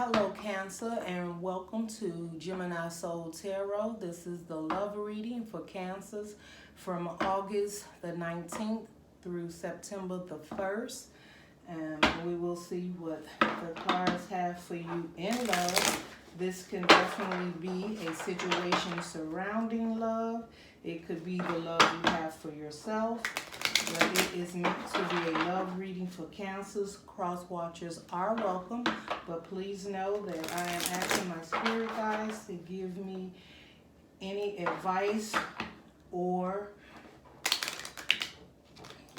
Hello Cancer, and welcome to Gemini Soul Tarot. This is the love reading for Cancers from August the 19th through September the 1st. And we will see what the cards have for you in love. This can definitely be a situation surrounding love. It could be the love you have for yourself. But it is meant to be a love reading for Cancers. Cross watchers are welcome, but please know that I am asking my spirit guides to give me any advice or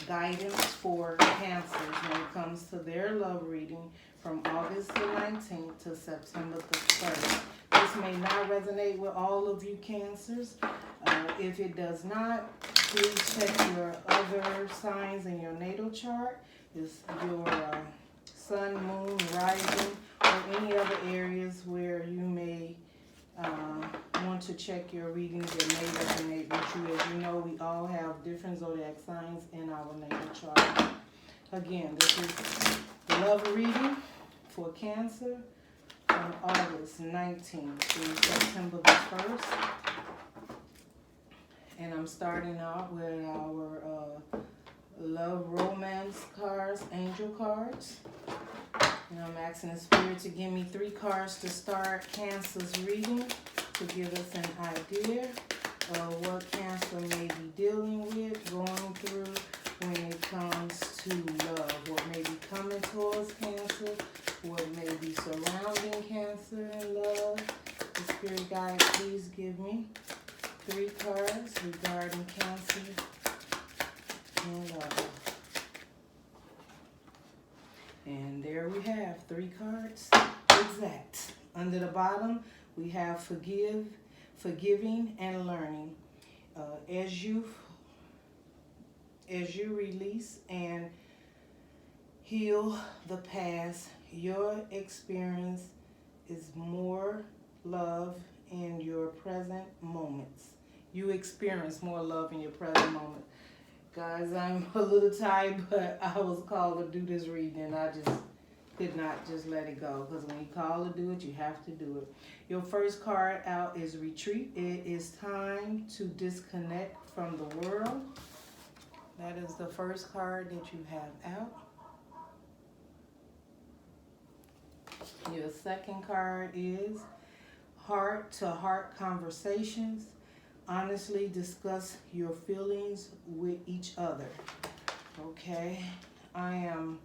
guidance for Cancers when it comes to their love reading from August the 19th to September the 1st. This may not resonate with all of you Cancers. If it does not, please check your other signs in your natal chart. Is your sun, moon, rising, or any other areas where you may want to check your readings that may resonate with you. As you know, we all have different zodiac signs in our natal chart. Again, this is the love reading for Cancer from August 19th through September the 1st. And I'm starting out with our love romance cards, angel cards. And I'm asking the spirit to give me 3 cards to start Cancer's reading to give us an idea of what Cancer may be dealing with, going through when it comes to love. What may be coming towards Cancer, what may be surrounding Cancer in love. The spirit guide, please give me 3 cards regarding Cancer and love. And there we have 3 cards exact. Under the bottom, we have forgiving and learning. As you release and heal the past, your experience is more love in your present moments. You experience more love in your present moment. Guys, I'm a little tired, but I was called to do this reading and I just could not just let it go. Because when you call to do it, you have to do it. Your first card out is retreat. It is time to disconnect from the world. That is the first card that you have out. Your second card is heart-to-heart conversations. Honestly discuss your feelings with each other. Okay, I am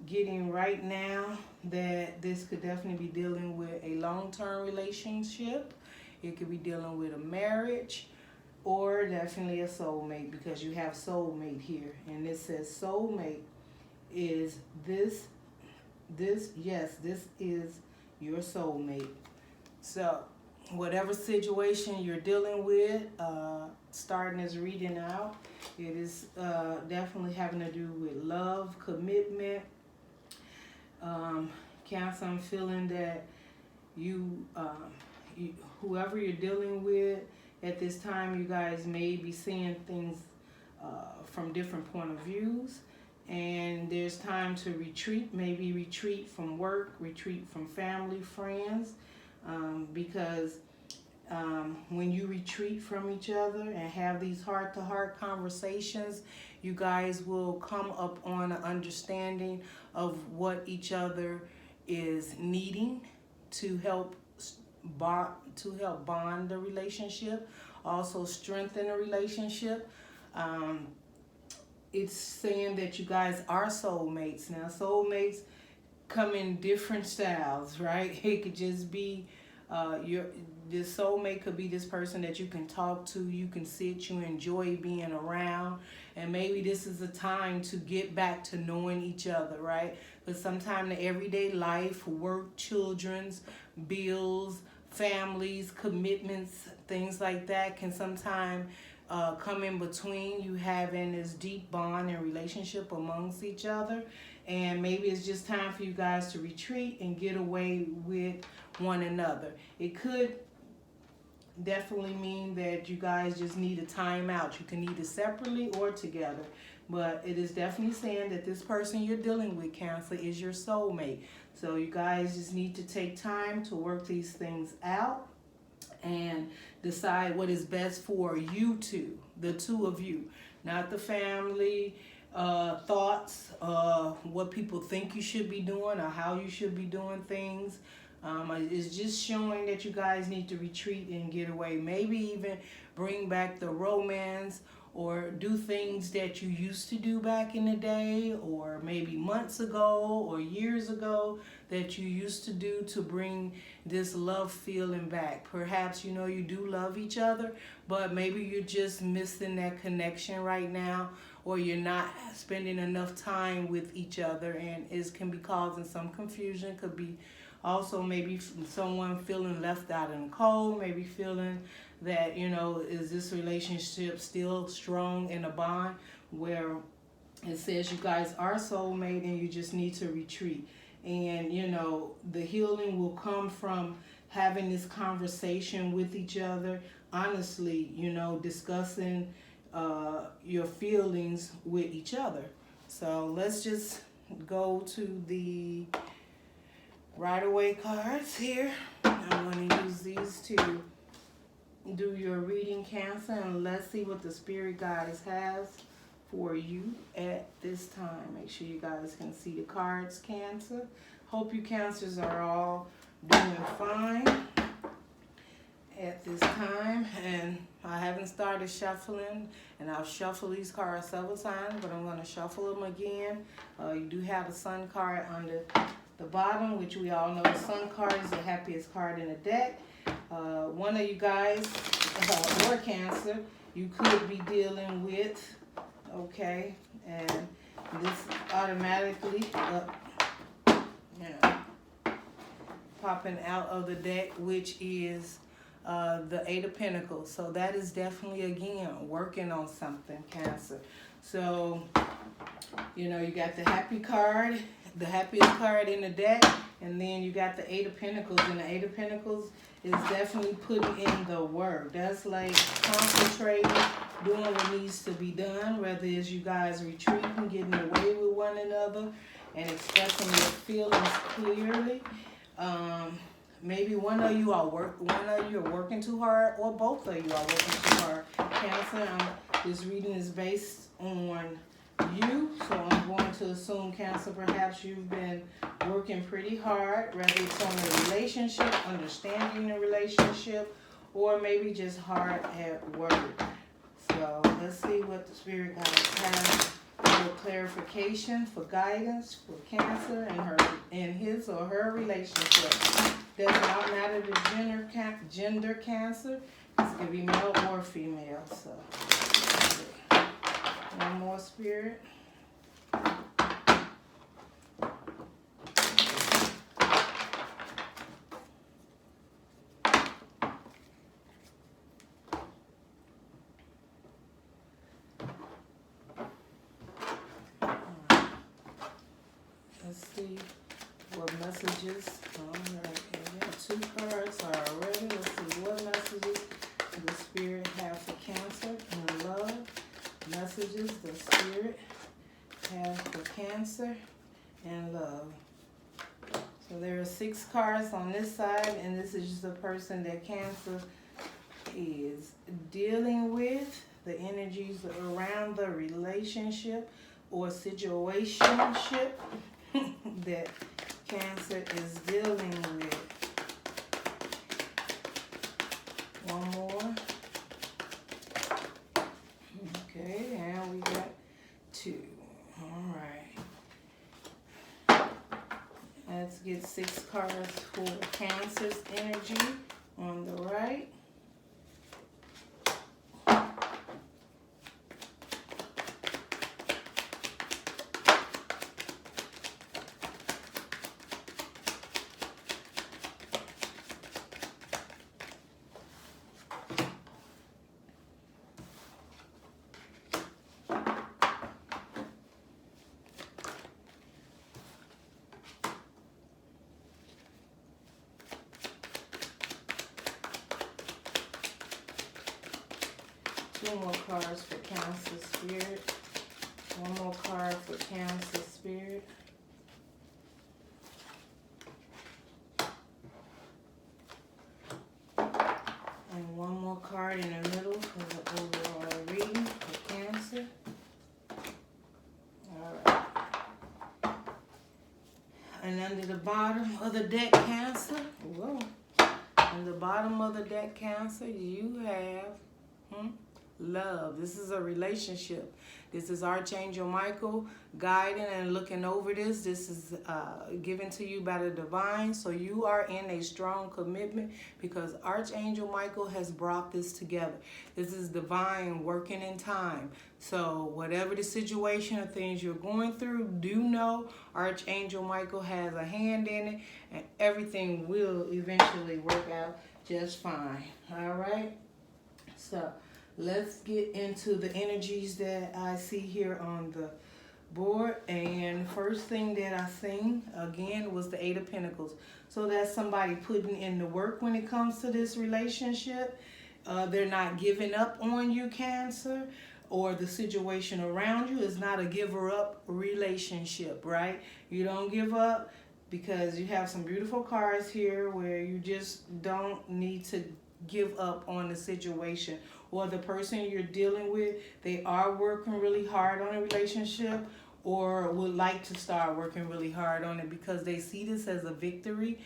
getting right now that this could definitely be dealing with a long-term relationship. It could be dealing with a marriage or definitely a soulmate, because you have soulmate here. And it says soulmate is this is your soulmate. So whatever situation you're dealing with, starting this reading out, it is definitely having to do with love, commitment. Cancer, I'm feeling that whoever you're dealing with at this time, you guys may be seeing things from different point of views. And there's time to retreat, maybe retreat from work, retreat from family, friends. Because when you retreat from each other and have these heart-to-heart conversations, you guys will come up on an understanding of what each other is needing to help bond the relationship, also strengthen the relationship. It's saying that you guys are soulmates. Now, soulmates come in different styles, right? It could just be this soulmate could be this person that you can talk to, you can sit, you enjoy being around, and maybe this is a time to get back to knowing each other, right? But sometimes the everyday life, work, children's, bills, families, commitments, things like that can sometimes come in between you having this deep bond and relationship amongst each other. And maybe it's just time for you guys to retreat and get away with one another. It could definitely mean that you guys just need a time out. You can either separately or together. But it is definitely saying that this person you're dealing with, Cancer, is your soulmate. So you guys just need to take time to work these things out and decide what is best for you two, the two of you, not the family thoughts, what people think you should be doing or how you should be doing things. It's just showing that you guys need to retreat and get away. Maybe even bring back the romance or do things that you used to do back in the day, or maybe months ago or years ago that you used to do to bring this love feeling back. Perhaps you know you do love each other, but maybe you're just missing that connection right now, or you're not spending enough time with each other, and it can be causing some confusion. Could be also maybe someone feeling left out in the cold, maybe feeling that, you know, is this relationship still strong in a bond where it says you guys are soulmate and you just need to retreat. And, you know, the healing will come from having this conversation with each other, honestly, you know, discussing your feelings with each other. So let's just go to the right-away cards here. I'm going to use these to do your reading, Cancer, and let's see what the spirit guides has for you at this time. Make sure you guys can see the cards, Cancer. Hope you Cancers are all doing fine at this time. And I haven't started shuffling, and I've shuffled these cards several times, but I'm going to shuffle them again. You do have a Sun card under the bottom, which we all know the Sun card is the happiest card in the deck. One of you guys, or Cancer, you could be dealing with, okay, and this automatically, popping out of the deck, which is the Eight of Pentacles. So that is definitely, again, working on something, Cancer. So, you know, you got the happy card, the happiest card in the deck, and then you got the Eight of Pentacles, and the Eight of Pentacles is definitely putting in the work. That's like concentrating, doing what needs to be done, whether it's you guys retreating, getting away with one another, and expressing your feelings clearly. Maybe one of you are working too hard, or both of you are working too hard. Cancer, this reading is based on you, so I'm going to assume, Cancer, perhaps you've been working pretty hard, whether it's on a relationship, understanding the relationship, or maybe just hard at work. So let's see what the spirit guides have for clarification, for guidance for Cancer and his or her relationship. Does not matter the gender, Cancer. This could be male or female. So one more, spirit. Let's see what messages. All right, we got two cards already. Let's see what messages the spirit have for Cancer and love. Messages the spirit has for Cancer and love. So there are 6 cards on this side, and this is just the person that Cancer is dealing with, the energies around the relationship or situationship that Cancer is dealing with. One more. Okay, and we got 2. All right. Let's get 6 cards for Cancer's energy on the right. Two more cards for Cancer spirit. One more card for Cancer Spirit. And one more card in the middle for the overall reading for Cancer. Alright. And under the bottom of the deck, Cancer. Whoa. On the bottom of the deck, Cancer, you have love. This is a relationship. This is Archangel Michael guiding and looking over this. This is given to you by the divine. So you are in a strong commitment because Archangel Michael has brought this together. This is divine working in time. So whatever the situation or things you're going through, do know Archangel Michael has a hand in it, and everything will eventually work out just fine. All right? So let's get into the energies that I see here on the board. And first thing that I seen, again, was the Eight of Pentacles. So that's somebody putting in the work when it comes to this relationship. They're not giving up on you, Cancer, or the situation around you is not a giver-up relationship, right? You don't give up because you have some beautiful cards here where you just don't need to give up on the situation or the person you're dealing with. They are working really hard on a relationship or would like to start working really hard on it because they see this as a victory.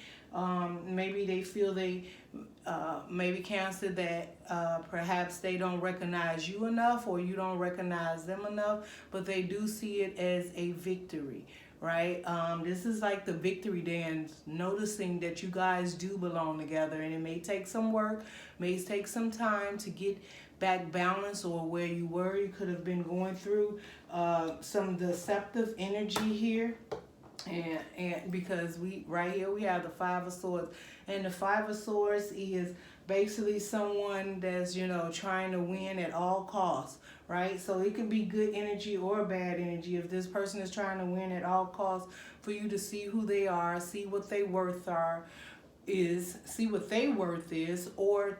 Maybe they feel maybe Cancer, that perhaps they don't recognize you enough or you don't recognize them enough, but they do see it as a victory, right? This is like the victory dance, noticing that you guys do belong together, and it may take some work, may take some time to get back balance or where you were. You could have been going through some deceptive energy here. And because right here we have the Five of Swords, and the Five of Swords is basically someone that's, you know, trying to win at all costs, right? So it could be good energy or bad energy. If this person is trying to win at all costs for you to see who they are, see what their worth see what their worth is, or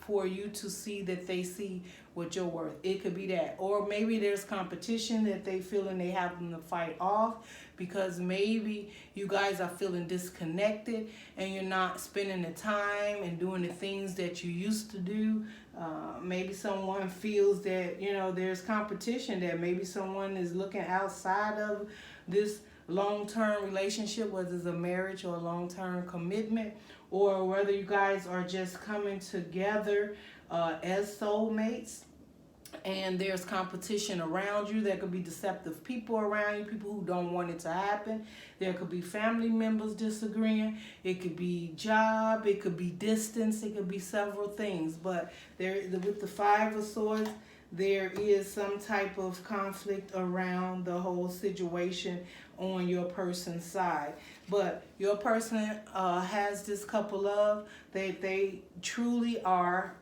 for you to see that they see what your worth. It could be that. Or maybe there's competition that they feeling they have them to fight off because maybe you guys are feeling disconnected and you're not spending the time and doing the things that you used to do. Maybe someone feels that, you know, there's competition, that maybe someone is looking outside of this long-term relationship, whether it's a marriage or a long-term commitment, or whether you guys are just coming together as soulmates and there's competition around you. There could be deceptive people around you, people who don't want it to happen. There could be family members disagreeing. It could be job, it could be distance, it could be several things. But with the Five of Swords, there is some type of conflict around the whole situation on your person's side. But your person has this couple of, they truly are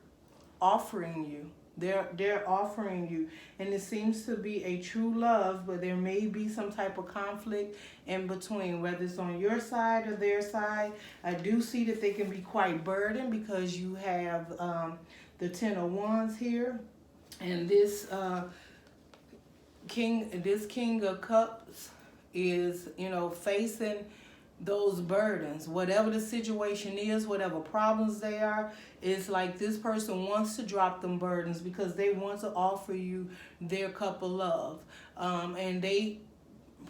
offering you. They're offering you, and it seems to be a true love, but there may be some type of conflict in between, whether it's on your side or their side. I do see that they can be quite burdened because you have the Ten of Wands here, and this King of Cups is, you know, facing those burdens. Whatever the situation is, whatever problems they are, it's like this person wants to drop them burdens because they want to offer you their cup of love. And they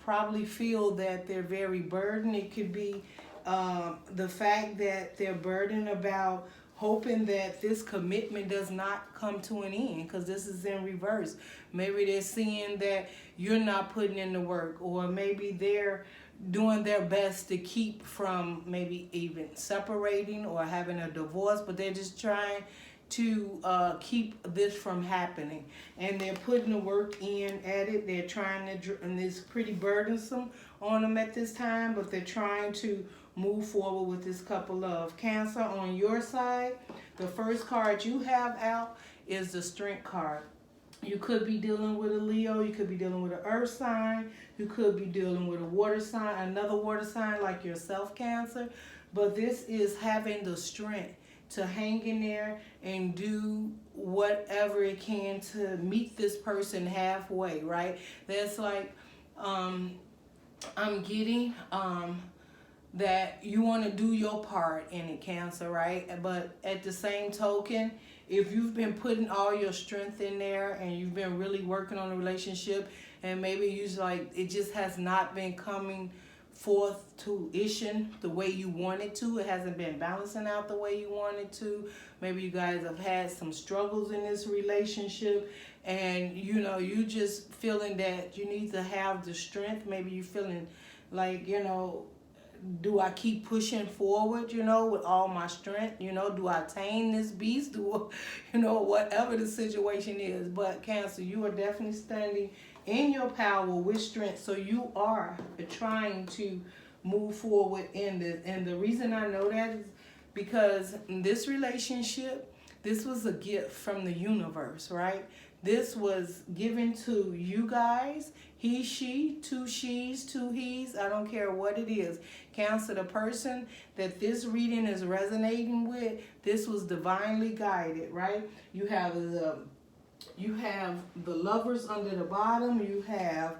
probably feel that they're very burdened. It could be the fact that they're burdened about hoping that this commitment does not come to an end, because this is in reverse. Maybe they're seeing that you're not putting in the work, or maybe they're doing their best to keep from maybe even separating or having a divorce, but they're just trying to keep this from happening, and they're putting the work in at it. They're trying to, and it's pretty burdensome on them at this time, but they're trying to move forward with this couple of Cancer. On your side, the first card you have out is the Strength card. You could be dealing with a Leo, you could be dealing with an earth sign, you could be dealing with a water sign, another water sign like yourself, Cancer. But this is having the strength to hang in there and do whatever it can to meet this person halfway, right? That's like, I'm getting that you want to do your part in it, Cancer, right? But at the same token, if you've been putting all your strength in there and you've been really working on a relationship, and maybe you like it just has not been coming forth to fruition the way you want it to, it hasn't been balancing out the way you want it to, maybe you guys have had some struggles in this relationship, and you know, you just feeling that you need to have the strength. Maybe you feeling like, you know, do I keep pushing forward, you know, with all my strength? You know, do I tame this beast? Do, you know, whatever the situation is. But Cancer, you are definitely standing in your power with strength. So you are trying to move forward in this. And the reason I know that is because in this relationship, this was a gift from the universe, right? This was given to you guys. He, she, two she's, two he's, I don't care what it is. Cancer, the person that this reading is resonating with, this was divinely guided, right? You have the Lovers under the bottom. You have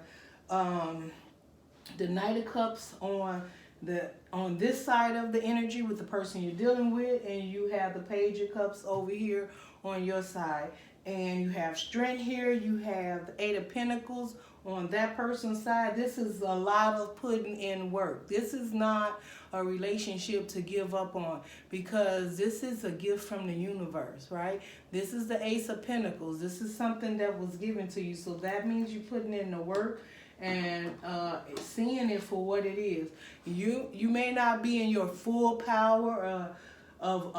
the Knight of Cups on this side of the energy with the person you're dealing with, and you have the Page of Cups over here on your side. And you have strength here. You have the Eight of Pentacles on that person's side. This is a lot of putting in work. This is not a relationship to give up on, because this is a gift from the universe, right? This is the Ace of Pentacles. This is something that was given to you. So that means you're putting in the work and seeing it for what it is. You may not be in your full power of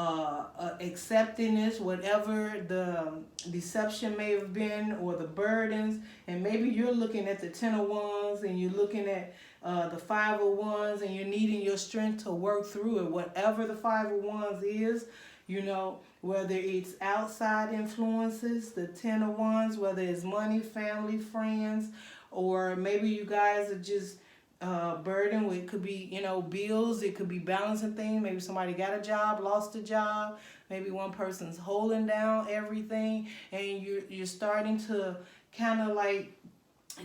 accepting this, whatever the deception may have been, or the burdens, and maybe you're looking at the Ten of Wands and you're looking at the Five of Wands, and you're needing your strength to work through it. Whatever the Five of Wands is, you know, whether it's outside influences, the Ten of Wands, whether it's money, family, friends, or maybe you guys are just burden with, it could be, you know, bills, it could be balancing things. Maybe somebody got a job, lost a job, maybe one person's holding down everything, and you're starting to kind of like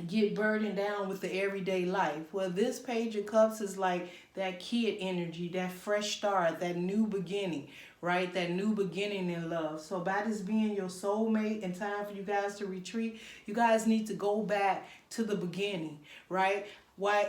get burdened down with the everyday life. Well, this Page of Cups is like that kid energy, that fresh start, that new beginning, right? That new beginning in love. So by this being your soulmate and time for you guys to retreat, you guys need to go back to the beginning, right?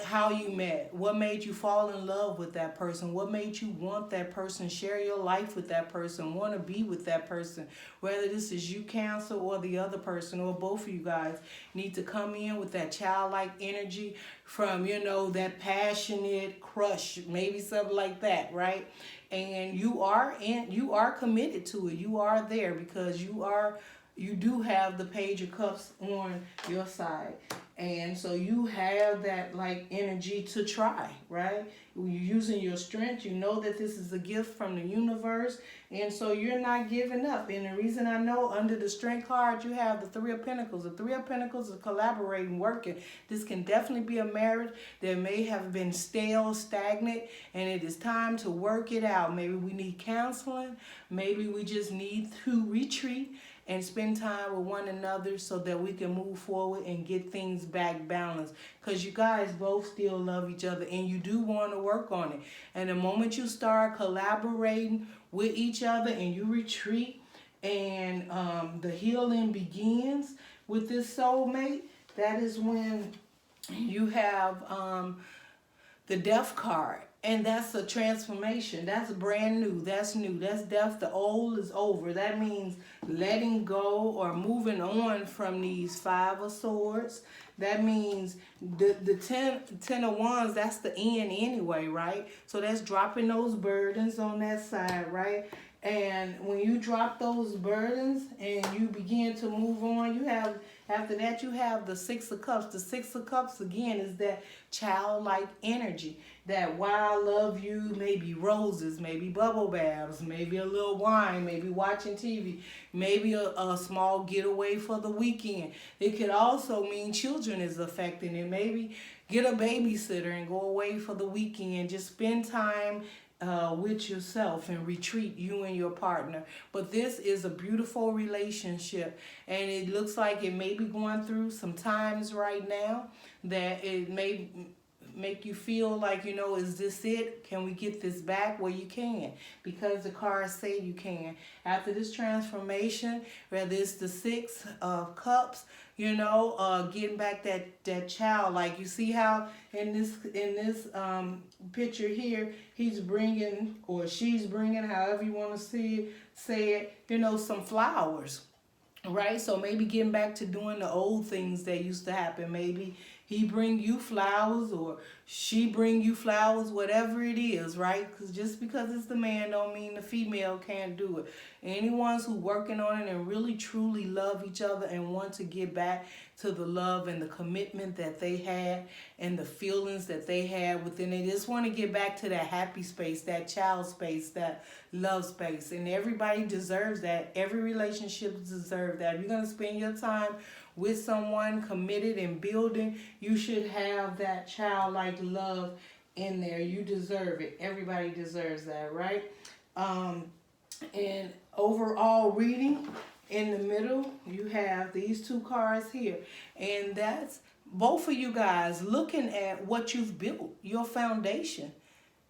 How you met, what made you fall in love with that person, what made you want that person, share your life with that person, want to be with that person, whether this is you, Cancer, or the other person, or both of you guys need to come in with that childlike energy from, you know, that passionate crush, maybe something like that, right? And you are committed to it. You are there because you do have the Page of Cups on your side. And so you have that like energy to try, right? You're using your strength. You know that this is a gift from the universe. And so you're not giving up. And the reason I know, under the Strength card, you have the Three of Pentacles. The Three of Pentacles is collaborating, working. This can definitely be a marriage that may have been stale, stagnant, and it is time to work it out. Maybe we need counseling. Maybe we just need to retreat and spend time with one another so that we can move forward and get things back balanced. Because you guys both still love each other and you do want to work on it. And the moment you start collaborating with each other and you retreat and the healing begins with this soulmate, that is when you have the Death card. And that's a transformation. That's brand new. That's new. That's death. The old is over. That means letting go or moving on from these Five of Swords. That means the ten of Wands, that's the end anyway, right? So that's dropping those burdens on that side, right? And when you drop those burdens and you begin to move on, you have, after that, you have the Six of Cups. The Six of Cups, again, is that childlike energy. That why I love you, maybe roses, maybe bubble baths, maybe a little wine, maybe watching TV, maybe a small getaway for the weekend. It could also mean children is affecting it. Maybe get a babysitter and go away for the weekend. Just spend time with yourself and retreat, you and your partner. But this is a beautiful relationship, and it looks like it may be going through some times right now that it may make you feel like, you know, is this it? Can we get this back? Well, you can, because the cards say you can. After this transformation, whether it's the Six of Cups, you know, getting back that child, like you see how in this picture here, he's bringing, or she's bringing, however you want to say it, you know, some flowers. Right, so maybe getting back to doing the old things that used to happen. Maybe he bring you flowers or she bring you flowers, whatever it is, right? Because just because it's the man don't mean the female can't do it. Anyone who working on it and really truly love each other and want to get back to the love and the commitment that they had and the feelings that they had within it, just want to get back to that happy space, that child space, that love space. And everybody deserves that. Every relationship deserves that. If you're going to spend your time with someone committed and building, you should have that childlike love in there. You deserve it. Everybody deserves that, right? And overall reading, in the middle, you have these two cards here. And that's both of you guys looking at what you've built, your foundation.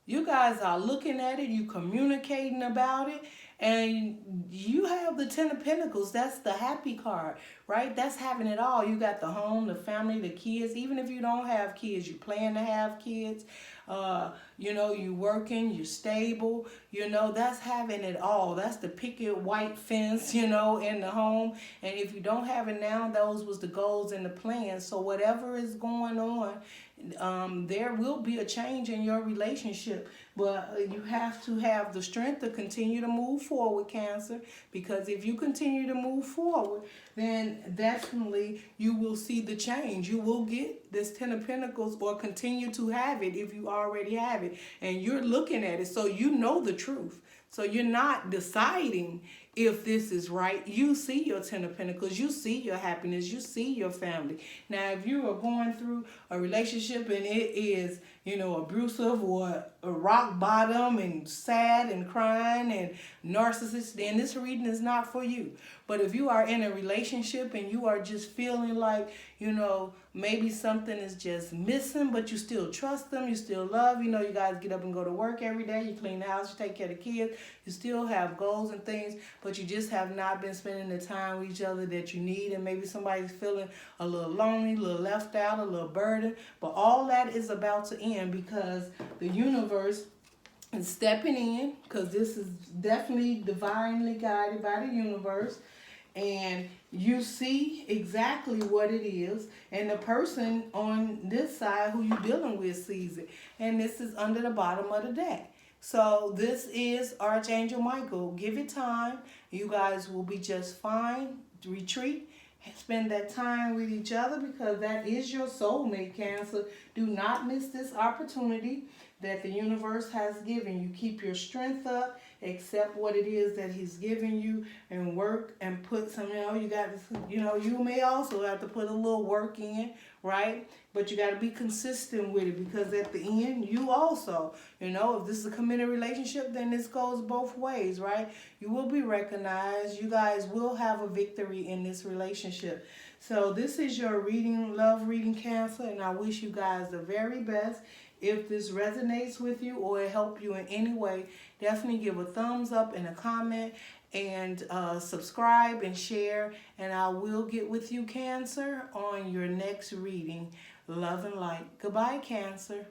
You guys are looking at it, you communicating about it, and you have the Ten of Pentacles. That's the happy card, right? That's having it all. You got the home, the family, the kids. Even if you don't have kids, you plan to have kids. You know, you working, you stable. You know, that's having it all. That's the picket white fence, you know, in the home. And if you don't have it now, those was the goals and the plans. So whatever is going on, there will be a change in your relationship, but you have to have the strength to continue to move forward, Cancer, because if you continue to move forward, then definitely you will see the change. You will get this Ten of Pentacles, or continue to have it if you already have it, and you're looking at it, so you know the truth. So you're not deciding if this is right. You see your Ten of Pentacles. You see your happiness. You see your family. Now, if you are going through a relationship and it is, you know, abusive or a rock bottom and sad and crying and narcissist, then this reading is not for you. But if you are in a relationship and you are just feeling like, you know, maybe something is just missing, but you still trust them, you still love, you know, you guys get up and go to work every day, you clean the house, you take care of the kids, you still have goals and things, but you just have not been spending the time with each other that you need, and maybe somebody's feeling a little lonely, a little left out, a little burdened, but all that is about to end, because the universe is stepping in, because this is definitely divinely guided by the universe. And you see exactly what it is, and the person on this side who you're dealing with sees it. And this is under the bottom of the deck. So this is Archangel Michael. Give it time. You guys will be just fine. Retreat. Spend that time with each other, because that is your soulmate, Cancer. Do not miss this opportunity that the universe has given you. Keep your strength up, accept what it is that he's giving you, and work and put some, you got to, you may also have to put a little work in, right? But you got to be consistent with it, because at the end, you also, if this is a committed relationship, then this goes both ways, right? You will be recognized. You guys will have a victory in this relationship. So this is your reading, love reading, Cancer, and I wish you guys the very best. If this resonates with you or it helped you in any way, definitely give a thumbs up and a comment, and subscribe and share. And I will get with you, Cancer, on your next reading. Love and light. Goodbye, Cancer.